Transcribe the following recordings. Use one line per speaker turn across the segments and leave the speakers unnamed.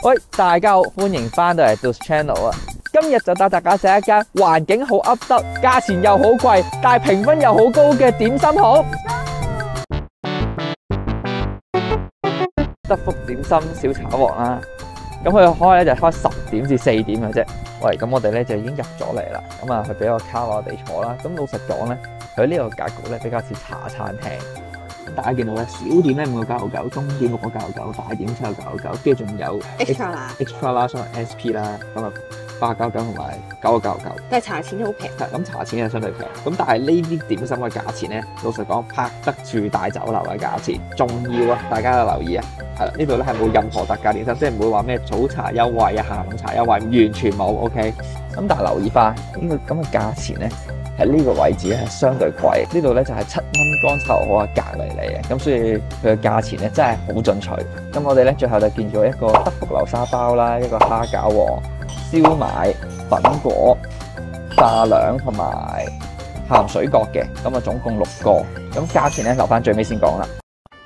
喂，大家好，歡迎翻到嚟 Dos Channel 啊！今日就帶大家食一間環境好噏得，價錢又好貴，但係評分又好高嘅點心鋪。德福點心小炒王啦，咁佢開咧就開10點至4點嘅啫。喂，咁我哋咧就已經入咗嚟啦。咁啊，佢俾個卡我哋坐啦。咁老實講咧，佢呢個格局咧比較似茶餐廳。大家見到咧，小點咧5.99，中點6.99，大點7.99，跟住仲有 extra 啦，所謂 SP 啦，咁啊8.99同埋9.99。
但係茶錢好平。
係咁，茶錢係相對平。咁但係呢啲點心嘅價錢咧，老實講拍得住大酒樓嘅價錢。仲要啊，大家要留意啊，係啦，呢度咧係冇任何特價點心，即係唔會話咩早茶優惠啊、下午茶優惠，完全冇。OK。咁但係留意翻呢個咁嘅價錢咧。喺呢個位置咧係相對貴，呢度咧就係7蚊乾炒牛河嘅隔離嚟嘅，咁所以佢嘅價錢咧真係好進取。咁我哋咧最後就見咗一個德福流沙包啦，一個蝦餃王、燒賣、粉果、炸兩同埋鹹水角嘅，咁啊總共6個。咁價錢咧留翻最尾先講啦。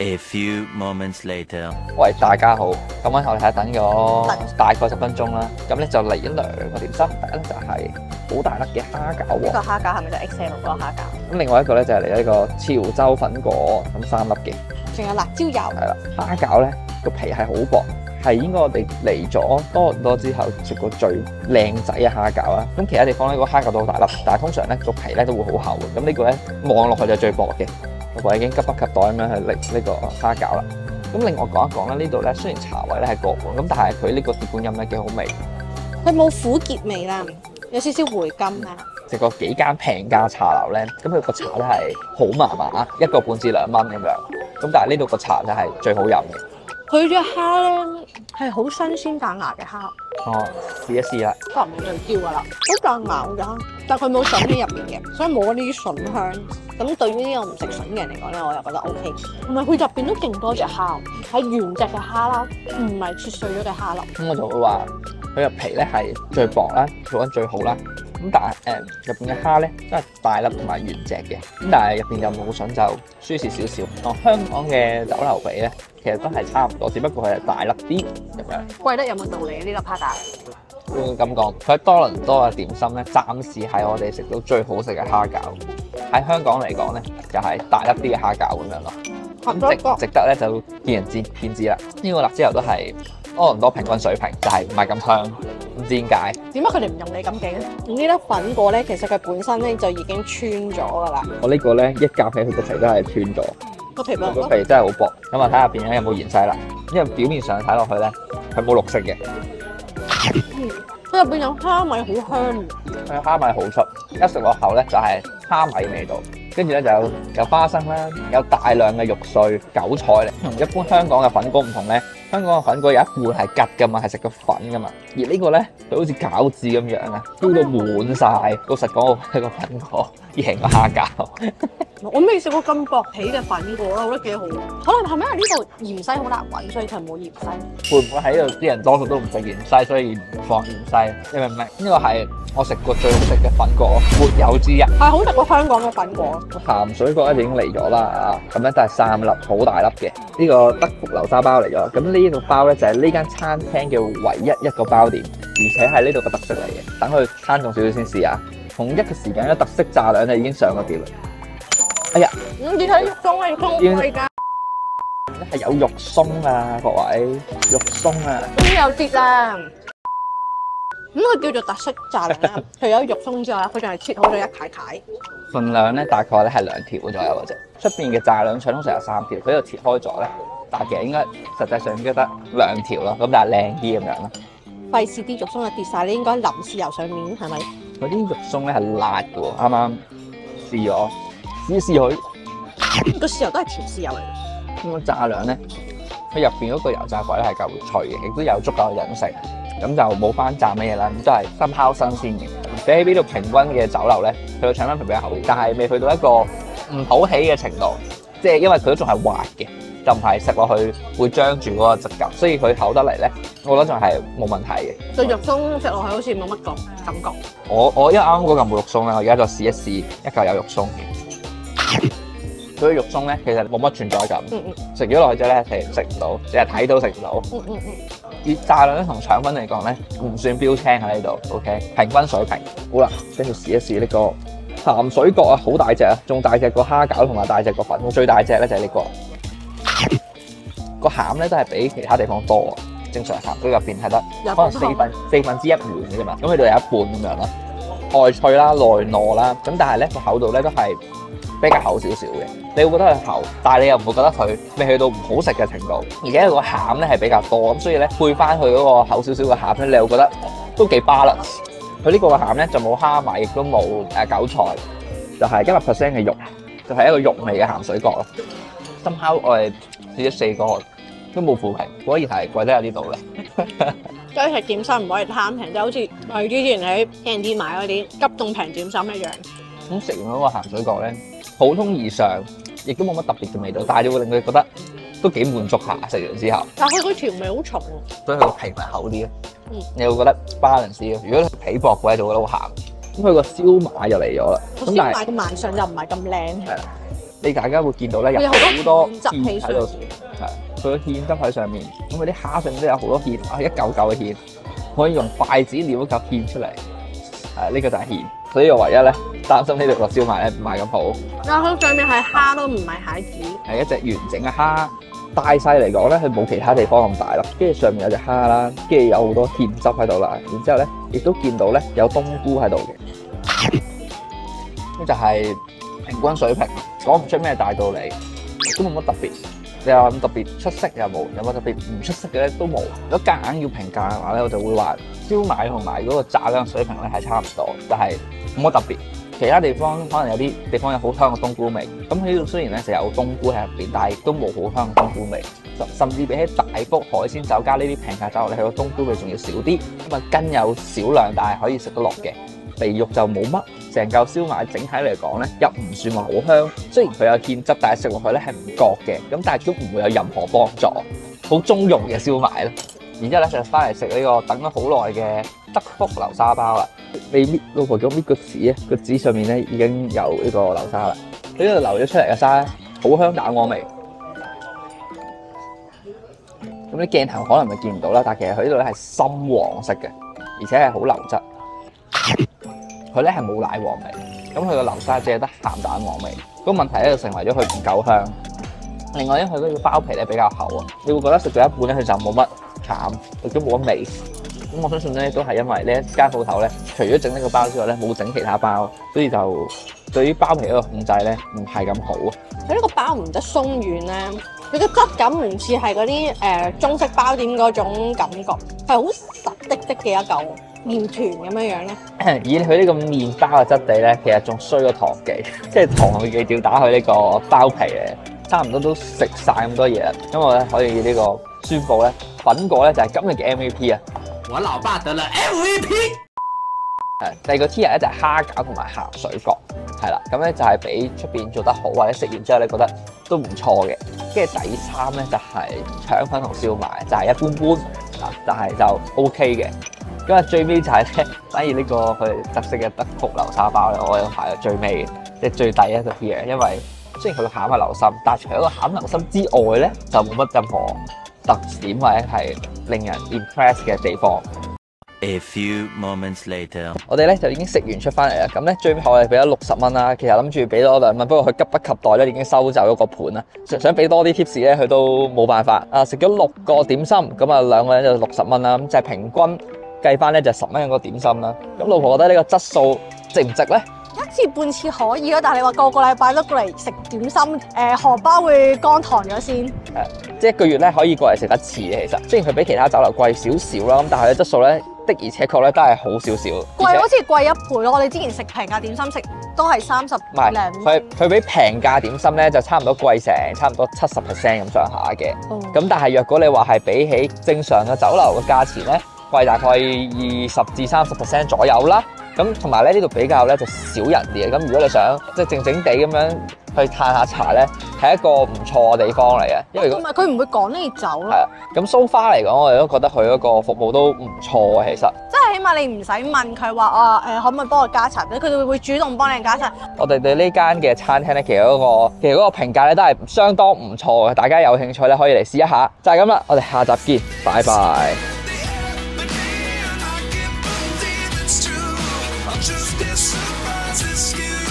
A few moments later，
喂，大家好，咁我哋係等咗大概10分鐘啦，咁咧就嚟咗2個點心，第一咧就係好大粒嘅蝦餃喎。
呢個蝦餃係咪就 XL 嗰個蝦餃？
咁另外一個咧就係嚟一個潮州粉果，咁3粒嘅。
仲有辣椒油。
係啦，蝦餃咧個皮係好薄，係應該我哋嚟咗多倫多之後食過最靚仔嘅蝦餃啦。咁其他地方咧個蝦餃都好大粒，但係通常咧個皮咧都會好厚嘅。咁呢個咧望落去就最薄嘅。我已經急不及待咁樣去拎呢個蝦餃啦。咁另外講一講啦，呢度咧雖然茶位咧係個半，咁但係佢呢個鐵觀音咧幾好味。
佢冇苦澀味啦，有少少回甘啦。
食過幾間平價茶樓咧，咁佢個茶咧係好麻麻，1個半至2蚊咁樣。咁但係呢度個茶就係最好飲嘅。
佢隻蝦咧係好新鮮彈牙嘅蝦。
哦，試一試啦。
都唔係最焦噶啦，好彈牙㗎，但係佢冇筍喺入邊嘅，所以冇嗰啲筍香。咁對於呢個唔食筍嘅人嚟講咧，我又覺得 OK。同埋佢入邊都勁多隻蝦，係原隻嘅蝦啦，唔係切碎咗嘅蝦粒。
咁我就會話佢入皮咧係最薄啦，做得最好啦。咁但係入邊嘅蝦咧真係大粒同埋原隻嘅，咁但係入邊有冇筍就輸蝕少少。同香港嘅酒樓比咧，其實都係差唔多，只不過佢係大粒啲咁樣。
貴得有冇道理呢個蝦餃？
會咁講，佢喺多倫多嘅點心咧，暫時係我哋食到最好食嘅蝦餃。喺香港嚟講咧，就係大粒啲嘅蝦餃咁樣咯。咁值得咧就見仁見智啦。呢個辣椒油都係多倫多平均水平，就係唔係咁香，唔知點解。
點解佢哋唔用你咁勁咧？呢粒粉果咧，其實佢本身咧就已經穿咗噶啦。
我呢個咧一夾起佢個皮都係穿咗，
個皮薄，
個皮真係好薄。咁啊睇下入邊咧有冇芫茜啦，因為表面上睇落去咧佢冇綠色嘅。
佢入邊有蝦米，好香。
佢蝦米好出，一食落口咧就係蝦米味道，跟住咧就有花生啦，有大量嘅肉碎、韭菜咧。同一般香港嘅粉果唔同咧，香港嘅粉果有一半係吉噶嘛，係食個粉噶嘛。而呢個咧佢好似餃子咁樣啊，燒到滿晒。老實講，我係個粉果贏個蝦餃。
我未食過咁薄皮嘅粉果啦，我覺得幾好。可能係咪因為呢度芫茜好難揾，所以佢冇芫茜？
會唔會喺度啲人多數都唔食芫茜，所以唔放芫茜？你明唔明？呢個係我食過最好食嘅粉果，沒有之一。
係好食過香港嘅粉果。
鹹水角咧已經嚟咗啦，咁咧都係3粒，好大粒嘅。呢個德福流沙包嚟咗，咁呢個包咧就係呢間餐廳嘅唯一一個包點，而且係呢度嘅特色嚟嘅。等佢攤重少少先試下。同一個時間咧，特色炸兩咧已經上咗碟啦。哎呀，
你睇肉鬆啊，肉鬆好貴㗎。
係有肉鬆啊，各位，肉鬆啊。
咁有啲啦。咁佢叫做特色炸兩啦，除咗肉鬆之外，佢仲係切好咗一塊塊。
份量咧大概咧係2條左右嘅啫。出邊嘅炸兩腸通常有3條，佢呢度切開咗咧，但係其實應該實際上應該得2條咯。咁但係靚啲咁樣咯。
費事啲肉鬆就跌晒，你應該淋豉油上面，係咪？
嗰啲肉鬆咧係辣嘅喎，啱啱試咗，試佢。
個豉油都係甜豉油嚟嘅。
咁個炸兩咧，佢入邊嗰個油炸鬼咧係夠脆嘅，亦都有足夠嘅韌性，咁就冇翻炸乜嘢啦，咁都係深烤新鮮嘅。比起呢度平均嘅酒樓咧，佢個腸粉皮比較厚，但係未去到一個唔好起嘅程度，即係因為佢都仲係滑嘅，就唔係食落去會張住嗰個質感，所以佢厚得嚟咧，我覺得仲係冇問題嘅。
對肉鬆食落去好似冇乜個感覺。
我因為啱啱嗰嚿冇肉鬆啦，我而家再試一試一嚿有肉鬆嘅。佢啲肉鬆咧，其實冇乜存在感。食咗落去之後咧，係食唔到，淨係睇到食唔到。而以炸兩同腸粉嚟講咧，唔算標青喺呢度 ，OK， 平均水平。好啦，跟住試一試呢個鹹水角啊，好大隻啊，仲大隻過蝦餃同埋大隻過粉。最大隻咧就係呢個餡咧，都係比其他地方多啊。正常鹹水入邊係得可能四分之一碗嘅啫嘛，咁佢度有一半咁樣啦。外脆啦，內糯啦，咁但係咧個厚度咧都係比較厚少少嘅。你會覺得佢厚，但係你又唔會覺得佢未去到唔好食嘅程度。而且佢個餡咧係比較多，咁所以咧配翻佢嗰個厚少少嘅餡咧，你會覺得都幾 balance。佢呢個嘅餡咧就冇蝦米，亦都冇韭菜，就係100% 嘅肉，就係一個肉味嘅鹹水角咯。深烤我哋試咗4個都冇負評，果然係貴得有啲道理。
所以食點心唔可以貪平，就好似我哋之前喺 Candy 買嗰啲急凍平點心一樣。
咁食完嗰個鹹水角咧，普通而上，亦都冇乜特別嘅味道，但係就會令佢覺得都幾滿足下。食完之後，
但係佢個調味好重喎，
所以佢個皮咪厚啲咯。你會覺得 balance 啲。如果佢皮薄嘅話，就覺得好鹹。咁佢個燒賣就嚟咗啦。
個燒賣個賣相就唔係咁靚。
係啦，你大家會見到咧有好多芡喺度，係佢個芡汁喺上面。咁佢啲蝦上面都有好多芡，係一嚿嚿嘅芡，可以用筷子撩一嚿芡出嚟。呢個就係芡。所以我唯一咧擔心呢度個燒賣咧唔係咁好。
但係佢上面係蝦都唔係蟹子，
係一隻完整嘅蝦。大細嚟講咧，佢冇其他地方咁大咯。跟住上面有隻蝦啦，跟住有好多芡汁喺度啦。然之後咧，亦都見到咧有冬菇喺度嘅。咁就係平均水平，講唔出咩大道理，都冇乜特別。你話咁特別出色又冇，有冇特別唔出色嘅咧都冇。如果夾硬要評價嘅話咧，我就會話燒賣同埋嗰個炸兩水平咧係差唔多，但係冇乜特別。其他地方可能有啲地方有好香嘅冬菇味，咁喺呢度雖然咧就有冬菇喺入邊，但係都冇好香嘅冬菇味。甚至比起大福海鮮酒家呢啲平價酒樓咧，佢個冬菇味仲要少啲。咁啊筋有少量，但係可以食得落嘅。肥肉就冇乜，成嚿燒賣整體嚟講咧，又唔算話好香。雖然佢有芡汁，但係食落去咧係唔覺嘅。咁但係都唔會有任何幫助，好中庸嘅燒賣咯。然之後咧就翻嚟食呢個等咗好耐嘅德福流沙包啦。你搣老婆咁搣個紙咧，個紙上面咧已經有呢個流沙啦。呢度流咗出嚟嘅沙好香蛋黃味。咁啲鏡頭可能咪見唔到啦，但係其實佢呢度咧係深黃色嘅，而且係好流質。佢咧係冇奶黃味，咁佢個流沙只係得鹹蛋黃味。個問題咧就成為咗佢唔夠香。另外，因為佢嗰個包皮咧比較厚啊，你會覺得食到一半咧佢就冇乜餡，亦都冇乜味。咁我相信咧都係因為呢一間鋪頭咧，除咗整呢個包之外咧，冇整其他包，所以就對於包皮嗰個控制咧唔係咁好啊。
佢呢個包唔得鬆軟咧，佢個質感唔似係嗰啲中式包點嗰種感覺，係好實的嘅一嚿麵團咁樣樣咯。
以佢呢個麵包嘅質地咧，其實仲衰過糖記，即係糖記照打佢呢個包皮咧，差唔多都食晒咁多嘢啦。咁我咧可以呢個宣佈咧，粉果咧就係今日嘅 MVP 啊！
我老爸得了 MVP。
第二個 tier 咧就係蝦餃同埋鹹水角，係啦，咁咧就係比出邊做得好，或者食完之後咧覺得都唔錯嘅。跟住第三咧就係腸粉同燒賣，就係一般般啊，但係就 OK 嘅。咁啊最尾就係咧，反而呢個佢特色嘅德福流沙包咧，我有排到最尾嘅，即係最第一個 tier，因為雖然佢個餡係流心，但係除咗個餡流心之外咧，就冇乜任何特點或者係令人 impress 嘅地方。
A few moments later，
我哋咧就已經食完出翻嚟啦。咁咧最後我哋俾咗60蚊啦。其實諗住俾多2蚊，不過佢急不及待咧已經收走咗個盤啦。想俾多啲 tips 咧，佢都冇辦法。食咗6個點心，咁啊2個人就60蚊啦。咁就係平均計翻咧就10蚊一個點心啦。咁老婆覺得呢個質素值唔值咧？
一次半次可以咯，但係你話個禮拜都過嚟食點心，荷包會乾糖咗先。
即係1個月咧可以過嚟食一次嘅。其實雖然佢比其他酒樓貴少少啦，咁但係佢質素咧的而且確咧都係好少少。
貴好似貴1倍咯，我哋之前食平價點心食都係30
唔係，佢比平價點心咧就差唔多貴成差唔多70% 咁上下嘅。咁但係若果你話係比起正常嘅酒樓嘅價錢咧，貴大概20至30% 左右啦。咁同埋咧呢度比較咧就少人啲嘅。咁如果你想即係靜靜地咁樣去嘆下茶咧，係一個唔錯嘅地方嚟嘅。因為
同埋佢唔會趕你走咯。
係啊，咁 so far 嚟講，我哋都覺得佢嗰個服務都唔錯嘅。其實
即係起碼你唔使問佢話可唔可以幫我加茶，佢哋會主動幫你加茶。
我哋對呢間嘅餐廳咧，其實嗰個評價咧都係相當唔錯嘅。大家有興趣咧可以嚟試一下。就係咁啦，我哋下集見，拜拜。
Just be surprised, excuse